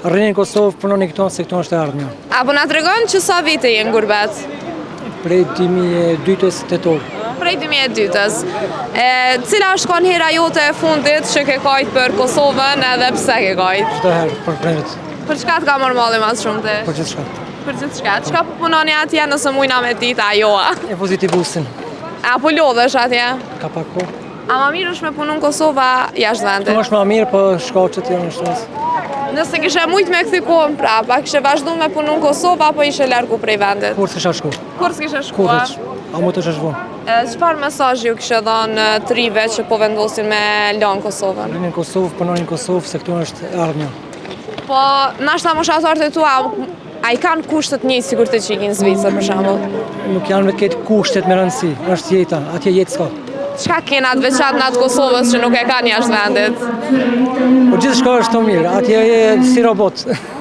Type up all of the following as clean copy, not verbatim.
Rrini në Kosovë, punoni këto se këto është e ardhmja. Apo na tregon që sa vite je në gurbet? Prej 2002-ës tetor. Prej 2002-ës. Cila është kon hera jote e fundit që ke kajt për Kosovën edhe pse ke kajt? Çdo herë për kremit. Për çka të ka marrë malli mas shumë ti? Për gjithçka. Për gjithçka. Çka po punoni atje nëse mujna me ditë ajoa? E pozitivusin. Apo lodhesh atje? Ka pak kohë. A ma mirë është me punu në Kosova jashtë vendit? Këtu është më mirë, po shkaqet janë shtresë. Nëse kishe mujt me këthi kohën prapa, kishe vazhdu me punu në Kosova, apo ishe largu prej vendit? Kur s'isha shku. Kur s'kishe shkua? A mu të shashvon. Çfarë mesazhi ju kishe dhënë trive që po vendosin me lanë Kosovën? Rrini në Kosovë, punoni në Kosovë, se këtu është e ardhmja. Po, nashta moshatarët e tua, a i kanë kushtet njëjtë sikur të që i kinë Zvicër, për shembull? Nuk janë me këtë kushtet me rëndësi, është jeta, atje jetë s'ka. Çka kena të veçantë në atë Kosovës që nuk e kanë jashtë vendit? Po gjithçka është të mirë, atje je si robot.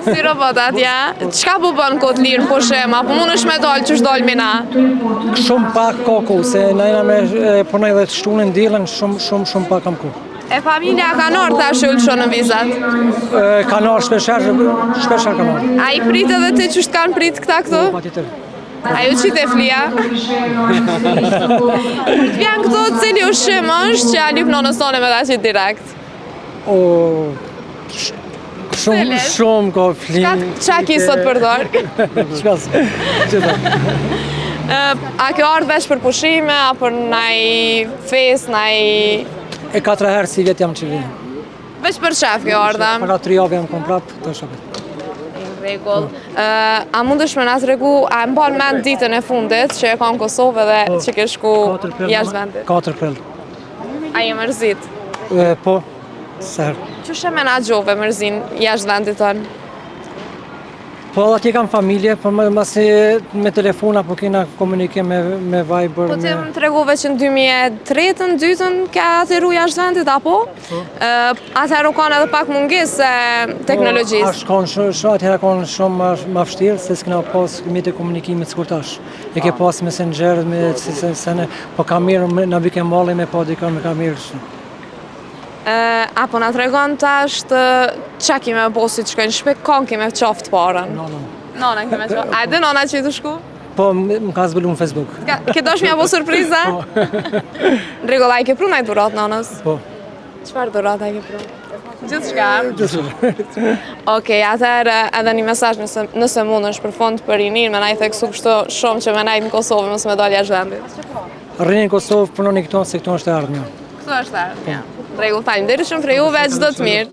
Si robot atje? Çka po bën kot lirë po shem, apo mundesh me dalë ç'është dalë mina? Shumë pak koku, se na jena me punoj dhe të shtunën diellën, shumë pak kam kohë. E familja kanë ardhur tash ulshon në vizat. Kanë ardhur shpesh kanë ardhur. A i prit edhe ti ç'është kanë prit këta këtu? Patjetër. A ju qitë e flia? Vjen këto cili ushqim është që a lyp nonës tone me ta qitë direkt? O, shumë ka flinë. Qa ki sot përdor? Qka se, qëta. A kjo ardhë veç për pushime, a për naj fest, naj... E 4 herë si vjetë jam që vinë. Veç për qef kjo ardhë? Para 3 javë jam kom prapë, të shapet. Regull. A mundesh me na tregu, a e mban mend ditën e fundit që e ka në Kosovë dhe që ke shku jashtë vendit? 4 prill. A je mërzit? Po, sër. Që shë menaxhove mërzin jashtë vendit tonë? Po atje kam familje, po masi me telefona, po kena komunikim me Viber. Po ti më tregove që në 2003-ën, 2002-ën ka atëru jashtë vendit, apo? Atëherë kanë edhe pak mungesë teknologjisë. Atëherë kanë shumë më vështirë, se s'kena pas mjete komunikimit sikur tash. E ke pas Messenger, po ka mirë na vike malli me pa dikon me ka mirë. Apo na tregon tash qa kime bosi që shkojnë shpe, kanë kime qaftë parën? Nona kime qaftë. A e dhe nona që i të shku? Po, më ka zbëllu në Facebook. Ke dosh mja bo surpriza? Regull, a i ke pru najtë durat nonës? Po. Qëfar durat a i ke pru? Gjithë shka? Gjithë. Okej, atëherë edhe një mesazh nëse mund është për fond për rinin, me na i theksu kështu shumë që me najtë në Kosovë, mësë me dalë jashtë vendit. Rrini në Kosovë, punoni këto se këto është e ardhmja. Këto është e ardhmja. Rregull, faleminderit shumë për juve, çdo të mirë.